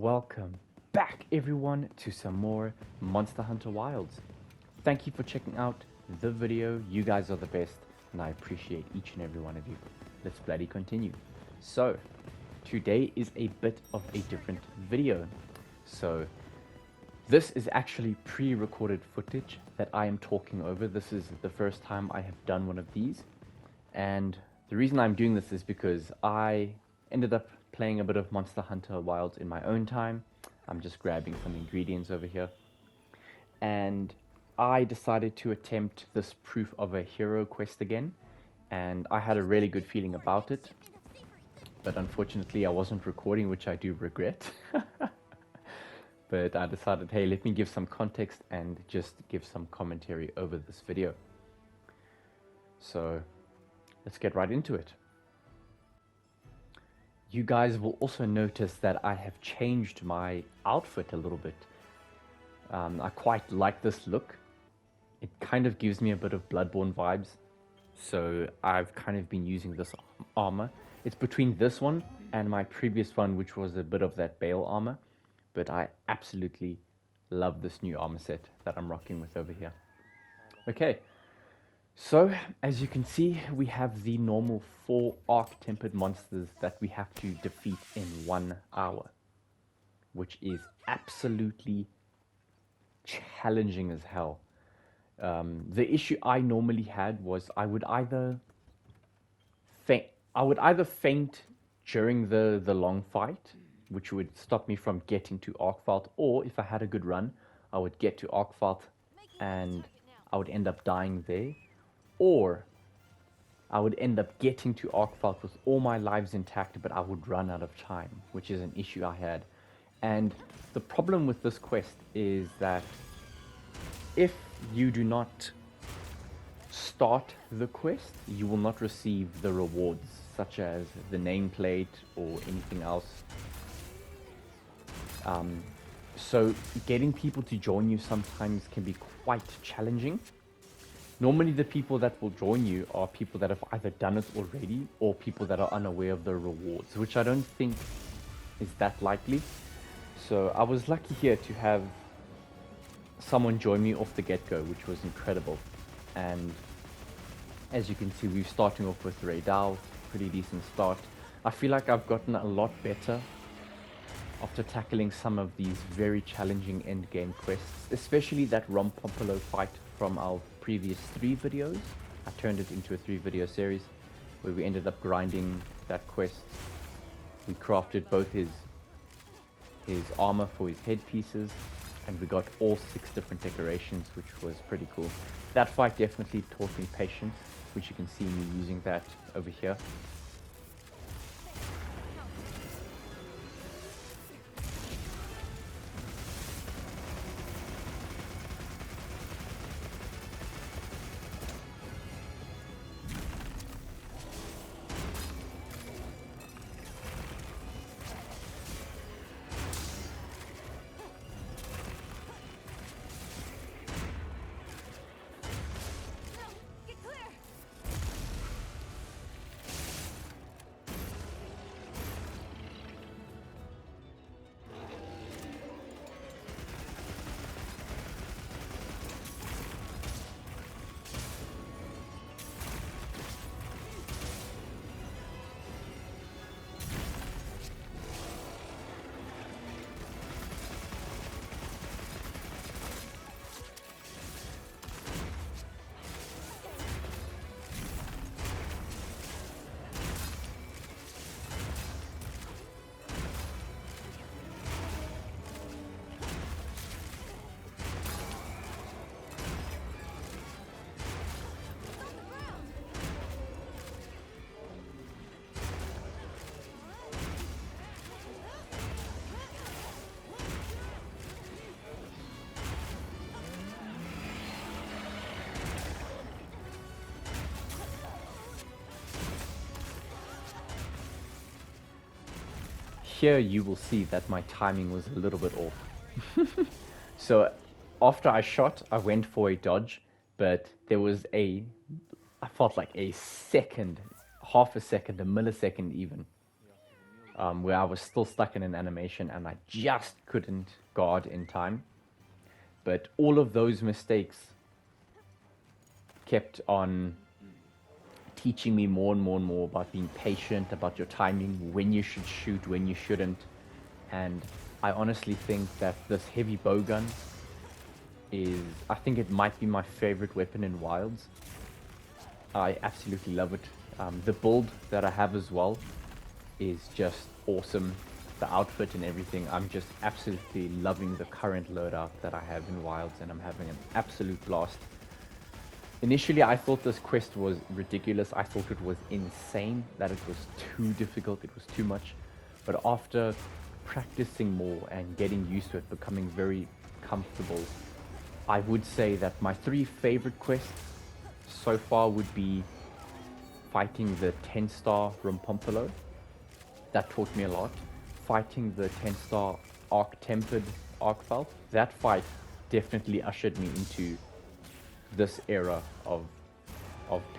welcome back everyone to some more Monster Hunter Wilds. Thank you for checking out the video. You guys are the best and I appreciate each and every one of you. Let's bloody continue. So today is a bit of a different video. So this is actually pre-recorded footage that I am talking over. This is the first time I have done one of these, and the reason I'm doing this is because I ended up playing a bit of Monster Hunter Wilds in my own time. I'm just grabbing some ingredients over here. And I decided to attempt this proof of a hero quest again. And I had a really good feeling about it. But unfortunately I wasn't recording, which I do regret. But I decided, hey, let me give some context and just give some commentary over this video. So let's get right into it. You guys will also notice that I have changed my outfit a little bit. I quite like this look. It kind of gives me a bit of Bloodborne vibes. So I've kind of been using this armor. It's between this one and my previous one, which was a bit of that Bale armor. But I absolutely love this new armor set that I'm rocking with over here. Okay. So, as you can see, we have the normal 4 arc-tempered monsters that we have to defeat in 1 hour, which is absolutely challenging as hell. The issue I normally had was I would either faint during the long fight, which would stop me from getting to Arkvalt, or if I had a good run, I would get to Arkvalt and I would end up dying there. Or I would end up getting to Arkvalt with all my lives intact, but I would run out of time, which is an issue I had. And the problem with this quest is that if you do not start the quest, you will not receive the rewards, such as the nameplate or anything else. So getting people to join you sometimes can be quite challenging. Normally the people that will join you are people that have either done it already or people that are unaware of the rewards, which I don't think is that likely. So I was lucky here to have someone join me off the get-go, which was incredible. And as you can see, we're starting off with Raydal, pretty decent start. I feel like I've gotten a lot better after tackling some of these very challenging endgame quests, especially that Rompopolo fight from our previous 3 videos. I turned it into a 3-video series where we ended up grinding that quest. We crafted both his armor for his headpieces, and we got all 6 different decorations, which was pretty cool. That fight definitely taught me patience, which you can see me using that over here. Here you will see that my timing was a little bit off. So after I shot, I went for a dodge, but there was I felt like a second, half a second, a millisecond even, where I was still stuck in an animation and I just couldn't guard in time. But all of those mistakes kept on teaching me more and more and more about being patient, about your timing, when you should shoot, when you shouldn't. And I honestly think that this heavy bow gun I think it might be my favorite weapon in Wilds. I absolutely love it. The build that I have as well is just awesome. The outfit and everything. I'm just absolutely loving the current loadout that I have in Wilds, and I'm having an absolute blast. Initially, I thought this quest was ridiculous. I thought it was insane, that it was too difficult, it was too much. But after practicing more and getting used to it, becoming very comfortable, I would say that my 3 favorite quests so far would be fighting the 10-star Rumpompolo. That taught me a lot. Fighting the 10-star Arc-Tempered Arcfalf. That fight definitely ushered me into this era of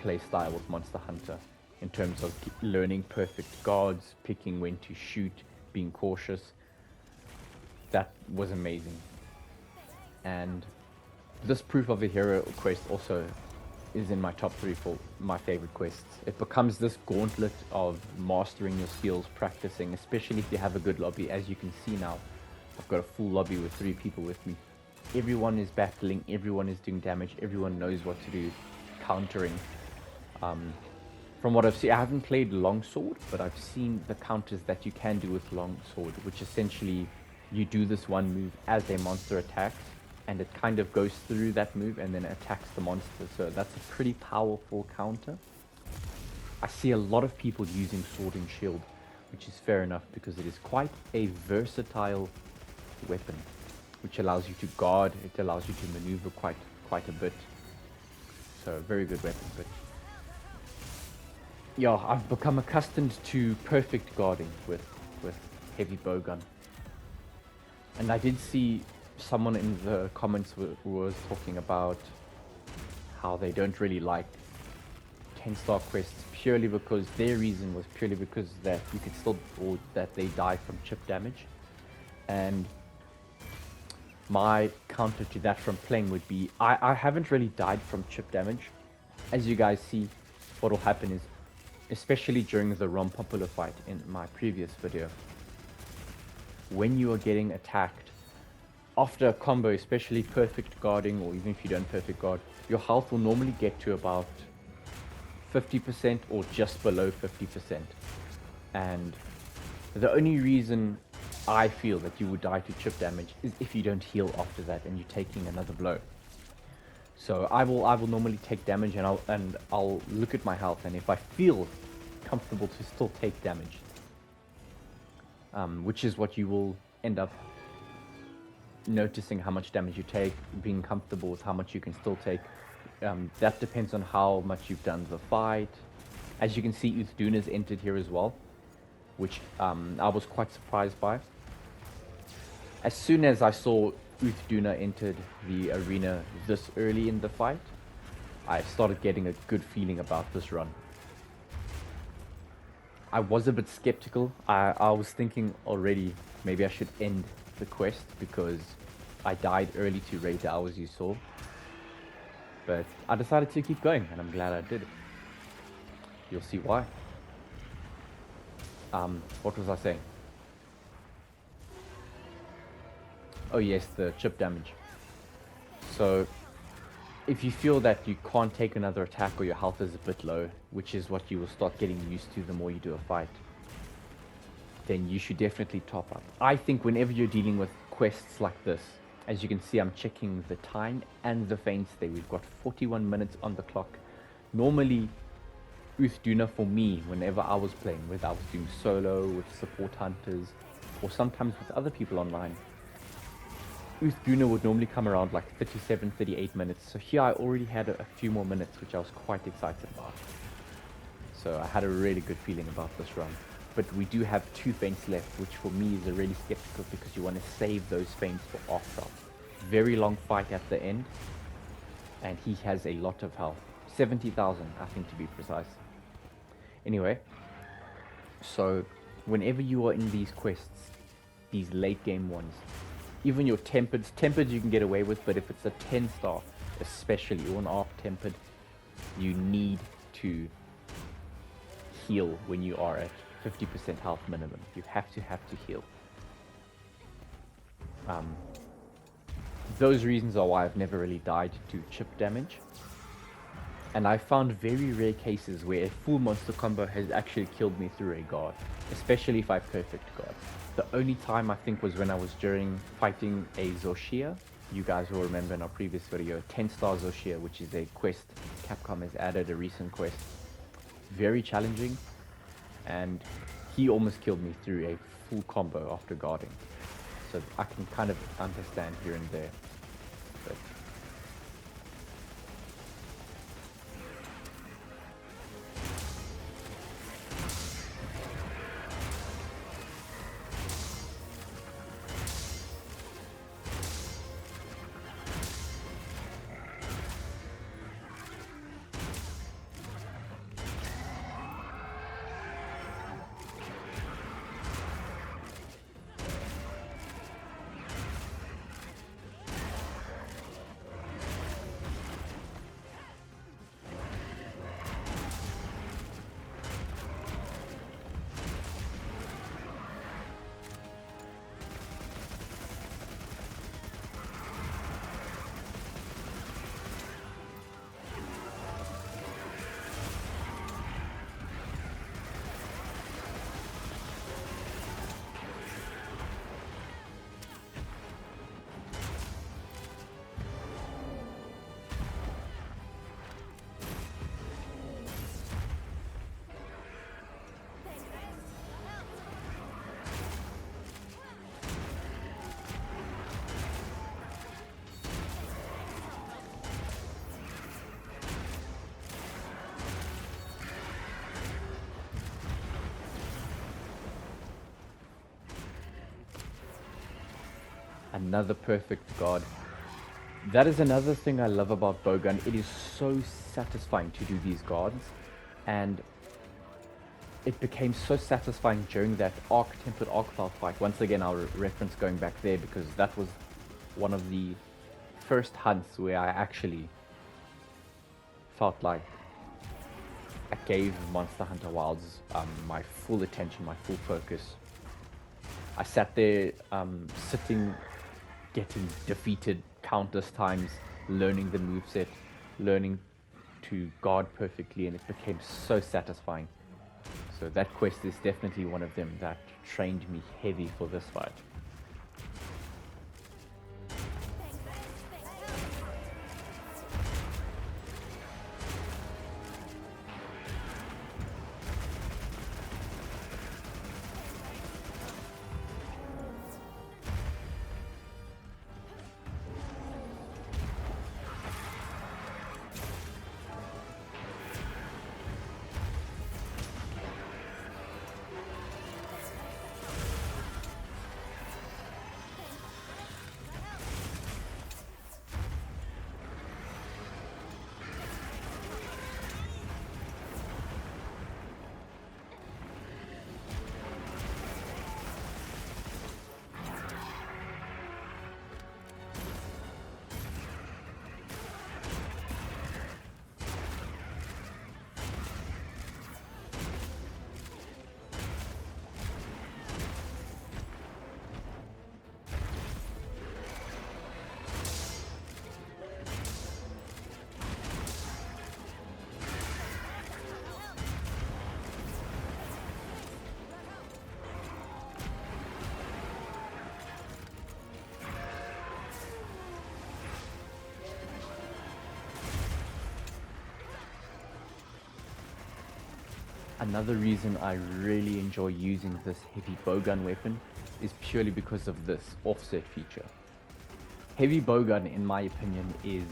playstyle with Monster Hunter, in terms of learning perfect guards, picking when to shoot, being cautious. That was amazing. And this Proof of a Hero quest also is in my top 3 for my favorite quests. It becomes this gauntlet of mastering your skills, practicing, especially if you have a good lobby. As you can see now, I've got a full lobby with 3 people with me. Everyone is battling, everyone is doing damage, everyone knows what to do, countering. From what I've seen, I haven't played Longsword, but I've seen the counters that you can do with Longsword, which essentially you do this one move as a monster attacks, and it kind of goes through that move and then attacks the monster. So that's a pretty powerful counter. I see a lot of people using Sword and Shield, which is fair enough because it is quite a versatile weapon, which allows you to guard, it allows you to maneuver quite a bit. So very good weapon. But yeah, I've become accustomed to perfect guarding with heavy bowgun. And I did see someone in the comments was talking about how they don't really like 10-star quests purely because their reason was purely because that you could still, or that they die from chip damage. And my counter to that from playing would be, I haven't really died from chip damage. As you guys see, what will happen is, especially during the Rumpompolo fight in my previous video, when you are getting attacked, after a combo, especially perfect guarding, or even if you don't perfect guard, your health will normally get to about 50% or just below 50%. And the only reason I feel that you would die to chip damage is if you don't heal after that and you're taking another blow. So I will normally take damage, and I'll look at my health, and if I feel comfortable to still take damage, which is what you will end up noticing, how much damage you take, being comfortable with how much you can still take. That depends on how much you've done the fight. As you can see, Uthduna's entered here as well, which I was quite surprised by. As soon as I saw Uthduna entered the arena this early in the fight, I started getting a good feeling about this run. I was a bit skeptical. I was thinking already maybe I should end the quest because I died early to raid the hours you saw. But I decided to keep going, and I'm glad I did. You'll see why. What was I saying? Oh yes, the chip damage. So if you feel that you can't take another attack or your health is a bit low, which is what you will start getting used to the more you do a fight, then you should definitely top up. I think whenever you're dealing with quests like this, as you can see, I'm checking the time and the feint stay. We've got 41 minutes on the clock. Normally, Uthduna for me, whenever I was playing, whether I was doing solo with support hunters or sometimes with other people online, Uthduna would normally come around like 37, 38 minutes. So here I already had a few more minutes, which I was quite excited about. So I had a really good feeling about this run. But we do have 2 feints left, which for me is a really skeptical, because you want to save those feints for after. Very long fight at the end, and he has a lot of health. 70,000, I think, to be precise. Anyway, so whenever you are in these quests, these late game ones, even your tempered you can get away with, but if it's a 10 star, especially, or an arc tempered, you need to heal when you are at 50% health minimum. You have to heal. Those reasons are why I've never really died to chip damage. And I found very rare cases where a full monster combo has actually killed me through a guard, especially if I perfect guard. The only time I think was when I was during fighting a Zoshia. You guys will remember in our previous video, 10-star Zoshia, which is a quest Capcom has added, a recent quest. Very challenging, and he almost killed me through a full combo after guarding. So I can kind of understand here and there. But another perfect guard. That is another thing I love about Bowgun. It is so satisfying to do these guards, and it became so satisfying during that tempered arc file fight. Once again, I'll reference going back there because that was one of the first hunts where I actually felt like I gave Monster Hunter Wilds my full attention, my full focus. I sat there getting defeated countless times, learning the moveset, learning to guard perfectly, and it became so satisfying. So that quest is definitely one of them that trained me heavy for this fight. Another reason I really enjoy using this heavy bowgun weapon is purely because of this offset feature. Heavy bowgun, in my opinion, is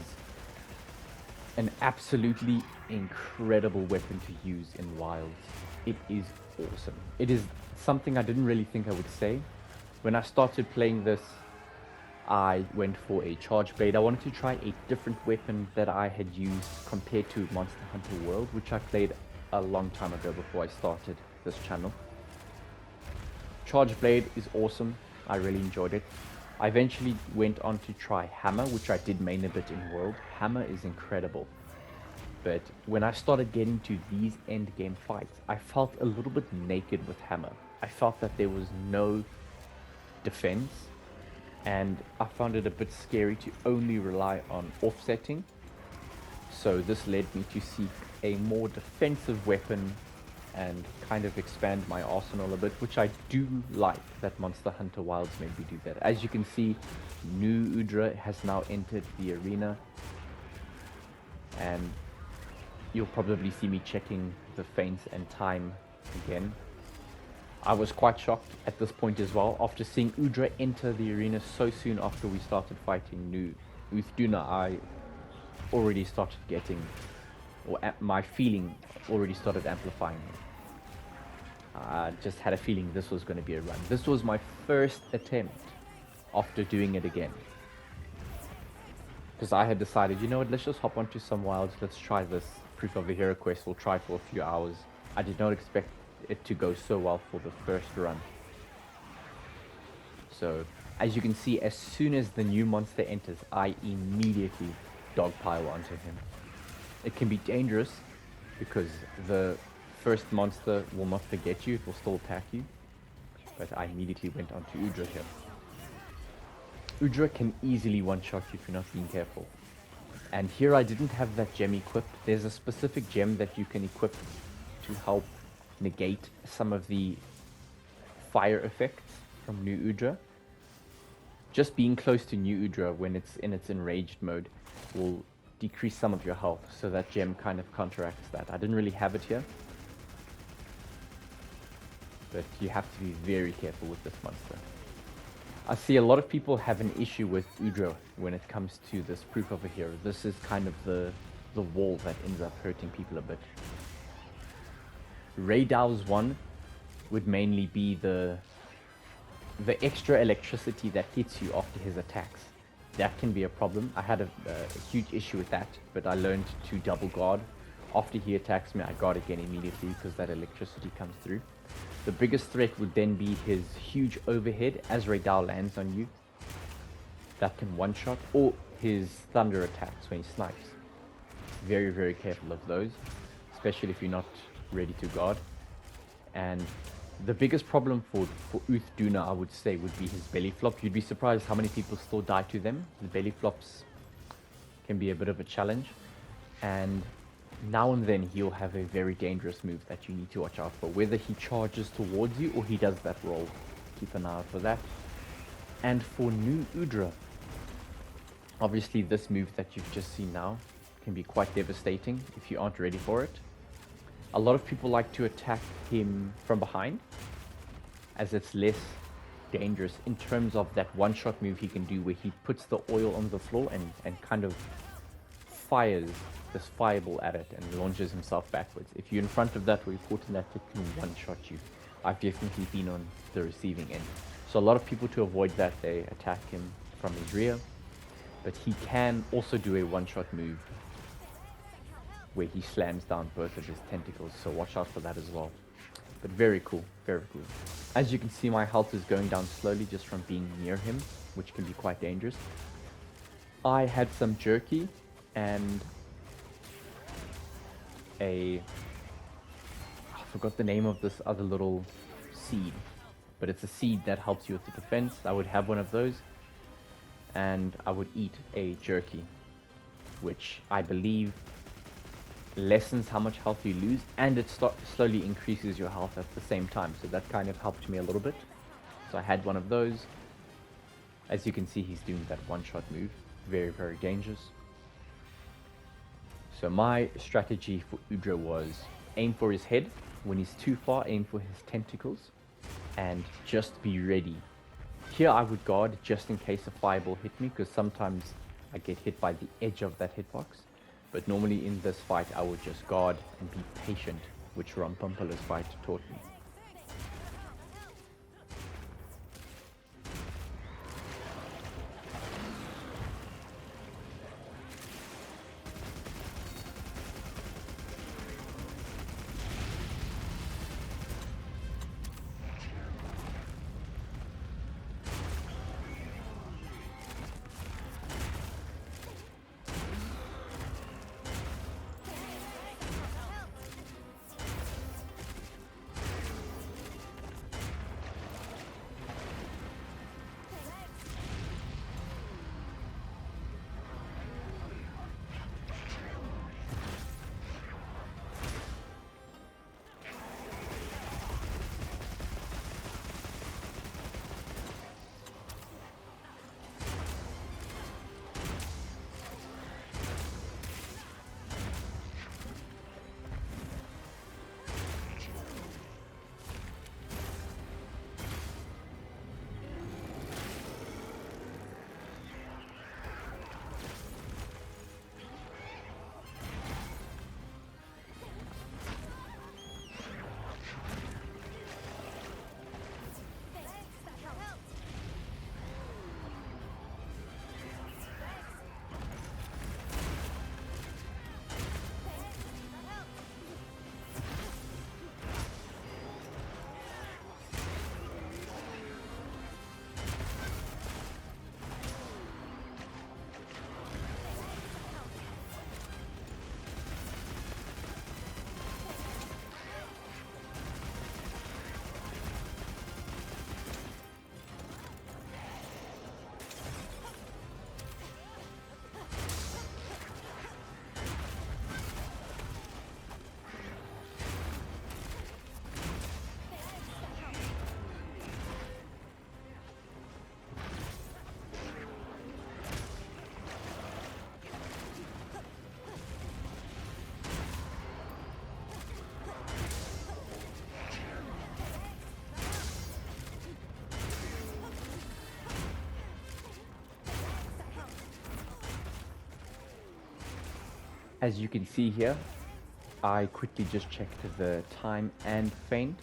an absolutely incredible weapon to use in Wilds. It is awesome. It is something I didn't really think I would say. When I started playing this, I went for a charge blade. I wanted to try a different weapon that I had used compared to Monster Hunter World, which I played a long time ago before I started this channel. Charge Blade is awesome. I really enjoyed it. I eventually went on to try Hammer, which I did main a bit in World. Hammer is incredible. But when I started getting to these end game fights, I felt a little bit naked with Hammer. I felt that there was no defense, and I found it a bit scary to only rely on offsetting. So this led me to seek a more defensive weapon and kind of expand my arsenal a bit, which I do like that Monster Hunter Wilds made me do that. As you can see, new Udra has now entered the arena, and you'll probably see me checking the feints and time again. I was quite shocked at this point as well, after seeing Udra enter the arena so soon after we started fighting new Uthduna. I already started getting, or my feeling already started amplifying. I just had a feeling this was going to be a run. This was my first attempt after doing it again. Because I had decided, you know what, let's just hop onto some wilds, let's try this Proof of a Hero quest, we'll try for a few hours. I did not expect it to go so well for the first run. So, as you can see, as soon as the new monster enters, I immediately dogpile onto him. It can be dangerous because the first monster will not forget you, it will still attack you. But I immediately went onto Udra here. Udra can easily one-shot you if you're not being careful. And here I didn't have that gem equipped. There's a specific gem that you can equip to help negate some of the fire effects from new Udra. Just being close to new Udra when it's in its enraged mode will decrease some of your health, so that gem kind of counteracts that. I didn't really have it here, but you have to be very careful with this monster. I see a lot of people have an issue with Udra when it comes to this Proof of a Hero. This is kind of the wall that ends up hurting people a bit. Raydow's one would mainly be the extra electricity that hits you after his attacks. That can be a problem. I had a huge issue with that, but I learned to double guard. After he attacks me, I guard again immediately because that electricity comes through. The biggest threat would then be his huge overhead as Raydow lands on you. That can one-shot, or his thunder attacks when he snipes. Very, very careful of those, especially if you're not ready to guard. And the biggest problem for Uthduna, I would say, would be his belly flop. You'd be surprised how many people still die to them. The belly flops can be a bit of a challenge. And now and then he'll have a very dangerous move that you need to watch out for. Whether he charges towards you or he does that roll. Keep an eye out for that. And for new Udra, obviously this move that you've just seen now can be quite devastating if you aren't ready for it. A lot of people like to attack him from behind, as it's less dangerous in terms of that one-shot move he can do where he puts the oil on the floor and kind of fires this fireball at it and launches himself backwards. If you're in front of that or you're caught in that, it can one-shot you. I've definitely been on the receiving end. So a lot of people, to avoid that, they attack him from his rear, but he can also do a one-shot move where he slams down both of his tentacles, so watch out for that as well. But very cool, very cool. As you can see, my health is going down slowly just from being near him, which can be quite dangerous. I had some jerky and I forgot the name of this other little seed, but it's a seed that helps you with the defense. I would have one of those, and I would eat a jerky, which I believe lessens how much health you lose, and it slowly increases your health at the same time. So that kind of helped me a little bit. So I had one of those. As you can see, he's doing that one-shot move. Very, very dangerous. So my strategy for Udra was aim for his head. When he's too far, aim for his tentacles, and just be ready. Here I would guard just in case a fireball hit me, because sometimes I get hit by the edge of that hitbox. But normally in this fight, I would just guard and be patient, which Rampumpala's fight taught me. As you can see here, I quickly just checked the time and faint,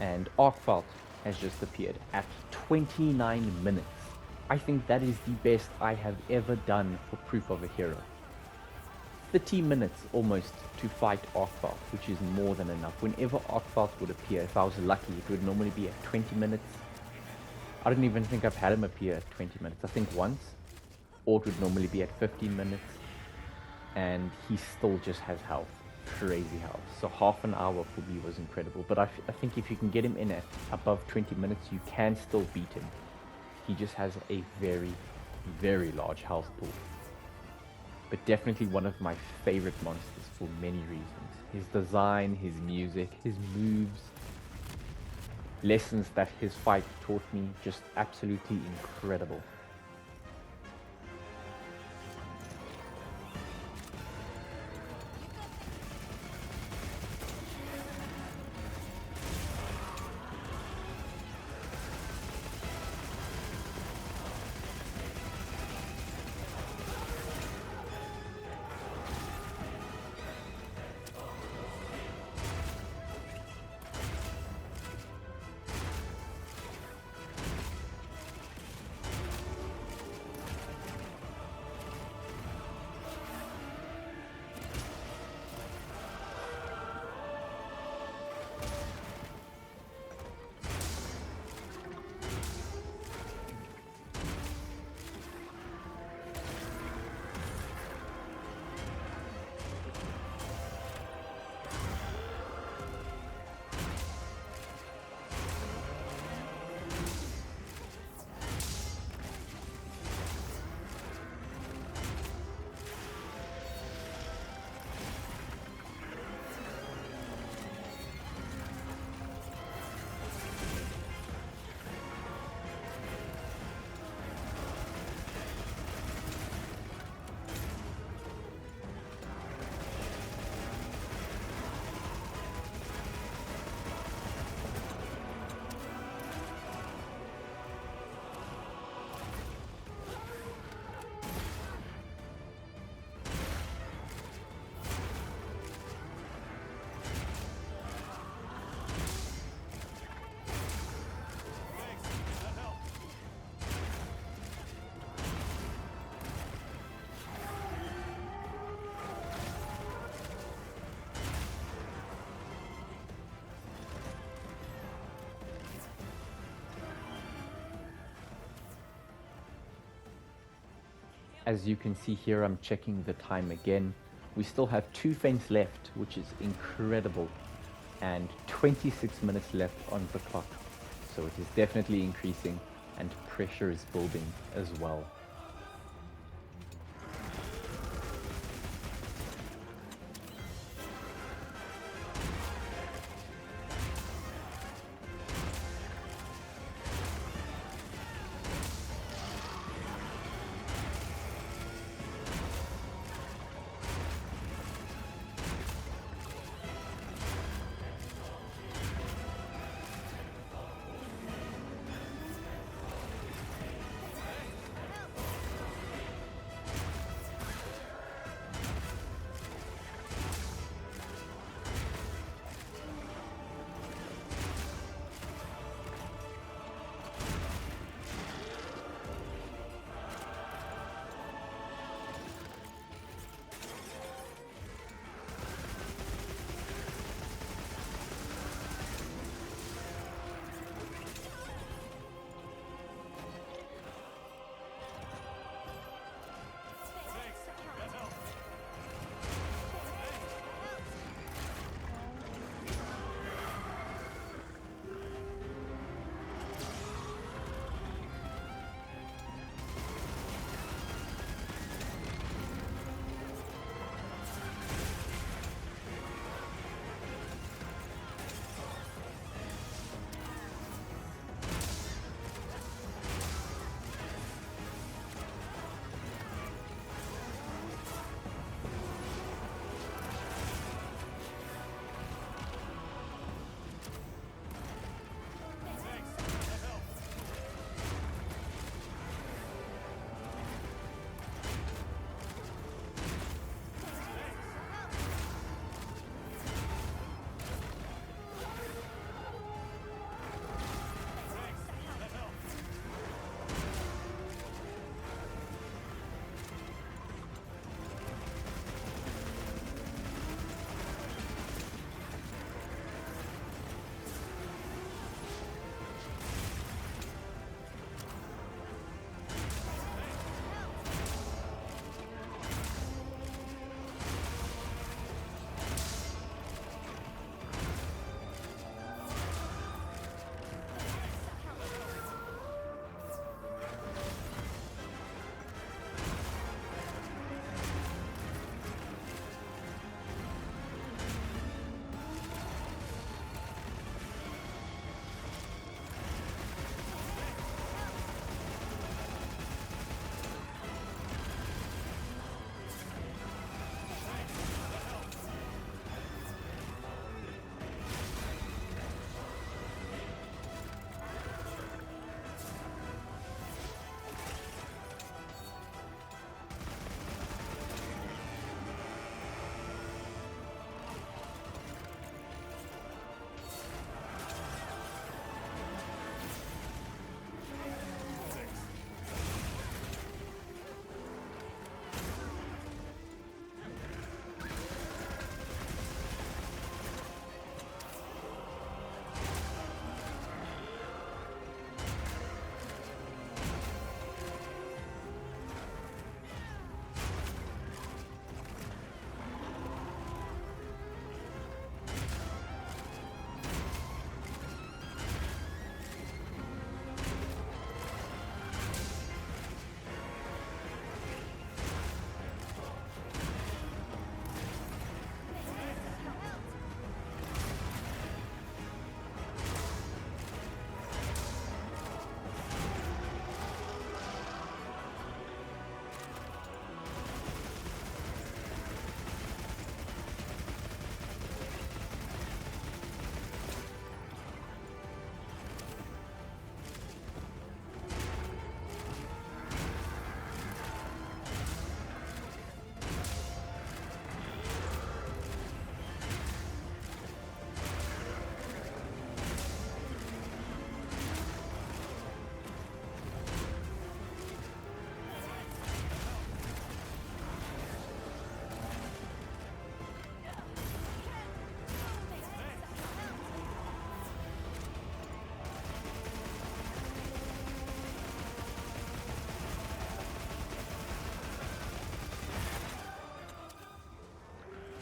and Arkfalt has just appeared at 29 minutes. I think that is the best I have ever done for Proof of a Hero. 30 minutes almost to fight Arkfalt, which is more than enough. Whenever Arkfalt would appear, if I was lucky, it would normally be at 20 minutes. I don't even think I've had him appear at 20 minutes. I think once, or it would normally be at 15 minutes, and he still just has health, crazy health. So half an hour for me was incredible, but I think if you can get him in at above 20 minutes, you can still beat him. He just has a very, very large health pool. But definitely one of my favorite monsters for many reasons. His design, his music, his moves, lessons that his fight taught me, just absolutely incredible. As you can see here, I'm checking the time again. We still have 2 feints left, which is incredible, and 26 minutes left on the clock. So it is definitely increasing, and pressure is building as well.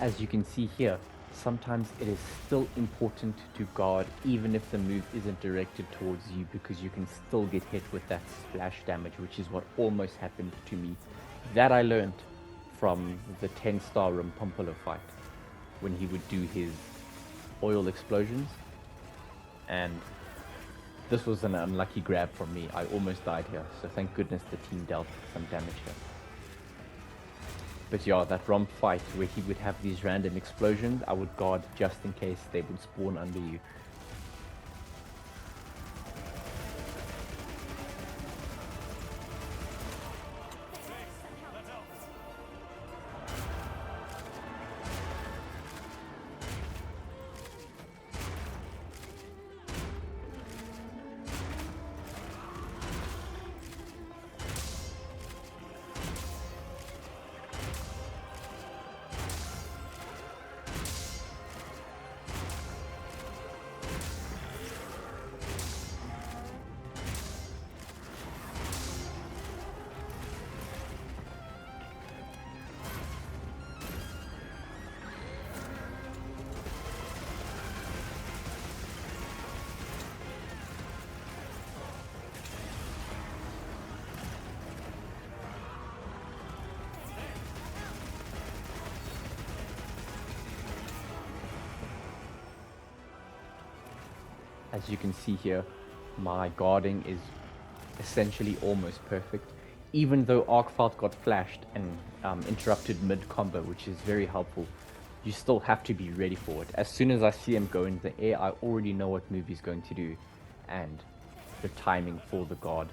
as you can see here, sometimes it is still important to guard even if the move isn't directed towards you, because you can still get hit with that splash damage, which is what almost happened to me. That I learned from the 10-star Rumpumpolo fight when he would do his oil explosions, and this was an unlucky grab from me. I almost died here, so thank goodness the team dealt some damage here. But yeah, that romp fight where he would have these random explosions, I would guard just in case they would spawn under you. As you can see here, my guarding is essentially almost perfect, even though Arcfalt got flashed and interrupted mid-combo, which is very helpful. You still have to be ready for it. As soon as I see him go in the air, I already know what move he's going to do, and the timing for the guard.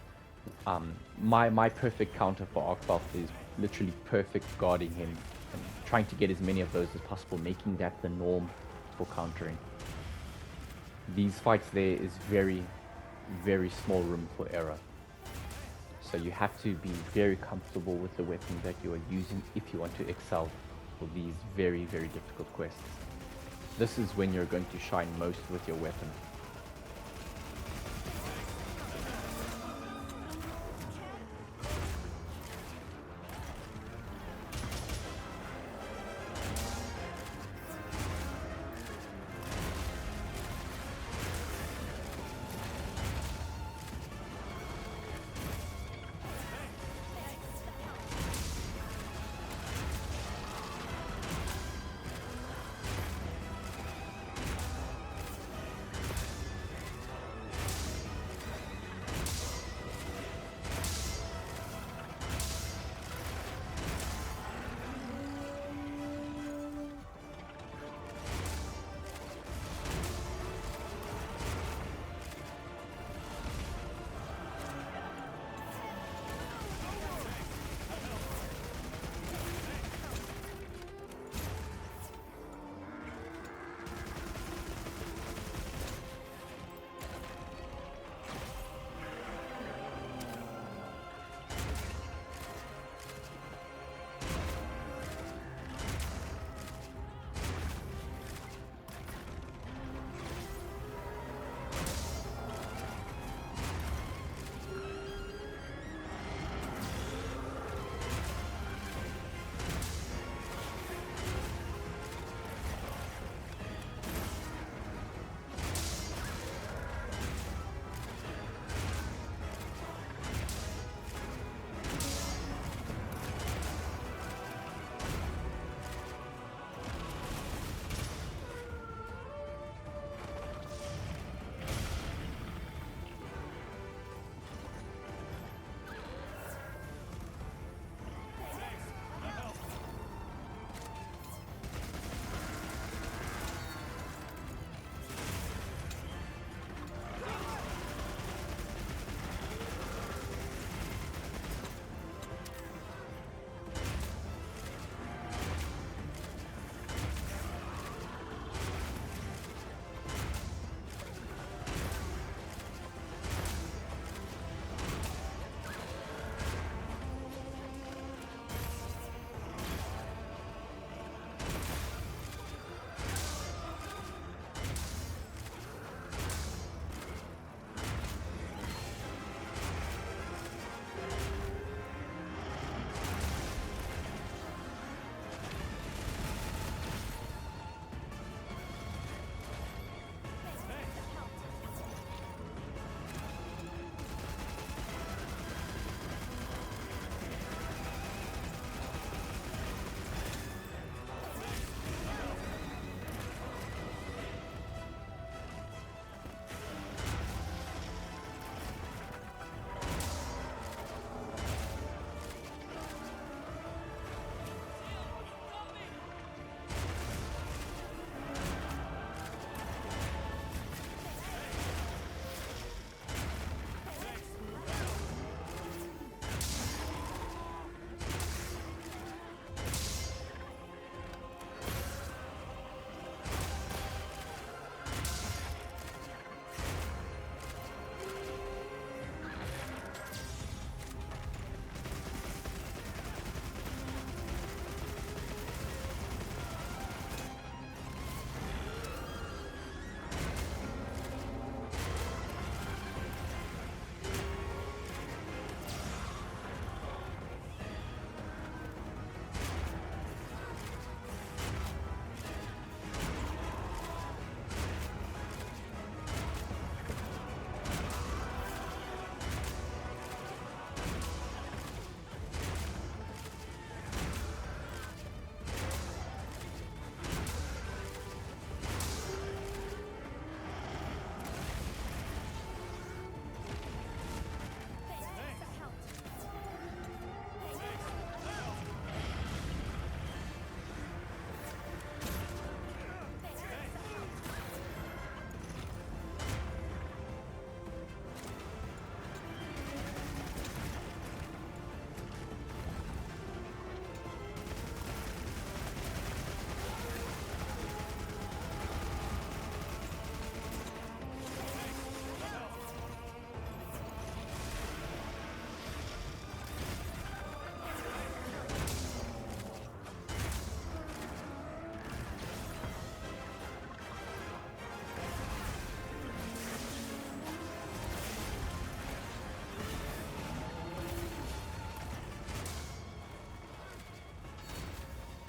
My perfect counter for Arcfalt is literally perfect guarding him and trying to get as many of those as possible, making that the norm for countering. These fights there is very, very small room for error. So you have to be very comfortable with the weapon that you are using if you want to excel for these very, very difficult quests. This is when you're going to shine most with your weapon.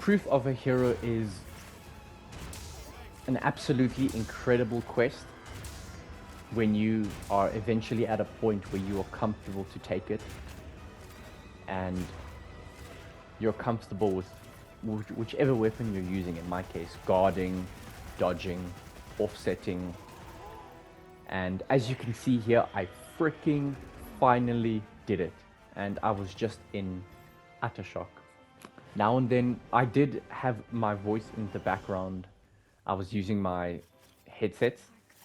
Proof of a Hero is an absolutely incredible quest when you are eventually at a point where you are comfortable to take it and you're comfortable with whichever weapon you're using. In my case, guarding, dodging, offsetting. And as you can see here, I freaking finally did it. And I was just in utter shock. Now and then, I did have my voice in the background. I was using my headsets,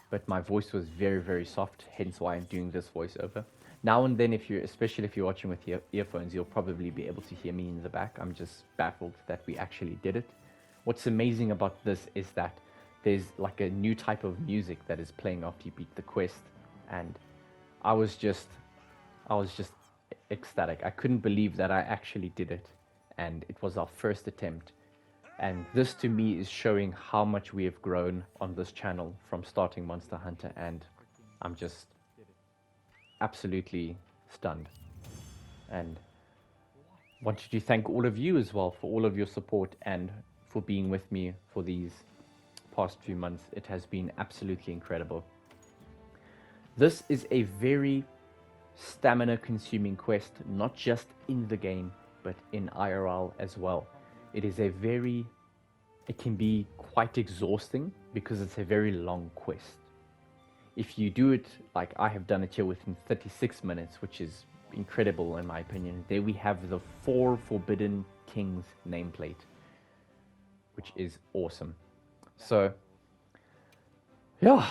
but my voice was very, very soft, hence why I'm doing this voiceover. Now and then, especially if you're watching with earphones, you'll probably be able to hear me in the back. I'm just baffled that we actually did it. What's amazing about this is that there's like a new type of music that is playing after you beat the quest, and I was just ecstatic. I couldn't believe that I actually did it, and it was our first attempt. And this to me is showing how much we have grown on this channel from starting Monster Hunter, and I'm just absolutely stunned. And wanted to thank all of you as well for all of your support and for being with me for these past few months. It has been absolutely incredible. This is a very stamina consuming quest, not just in the game, but in IRL as well. It can be quite exhausting because it's a very long quest. If you do it like I have done it here within 36 minutes, which is incredible in my opinion, there we have the 4 Forbidden Kings nameplate, which is awesome. So, yeah,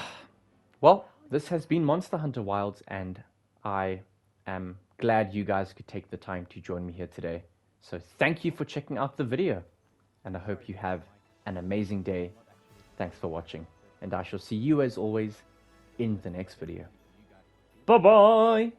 well, this has been Monster Hunter Wilds, and I am glad you guys could take the time to join me here today. So thank you for checking out the video, and I hope you have an amazing day. Thanks for watching, and I shall see you as always in the next video. Bye bye!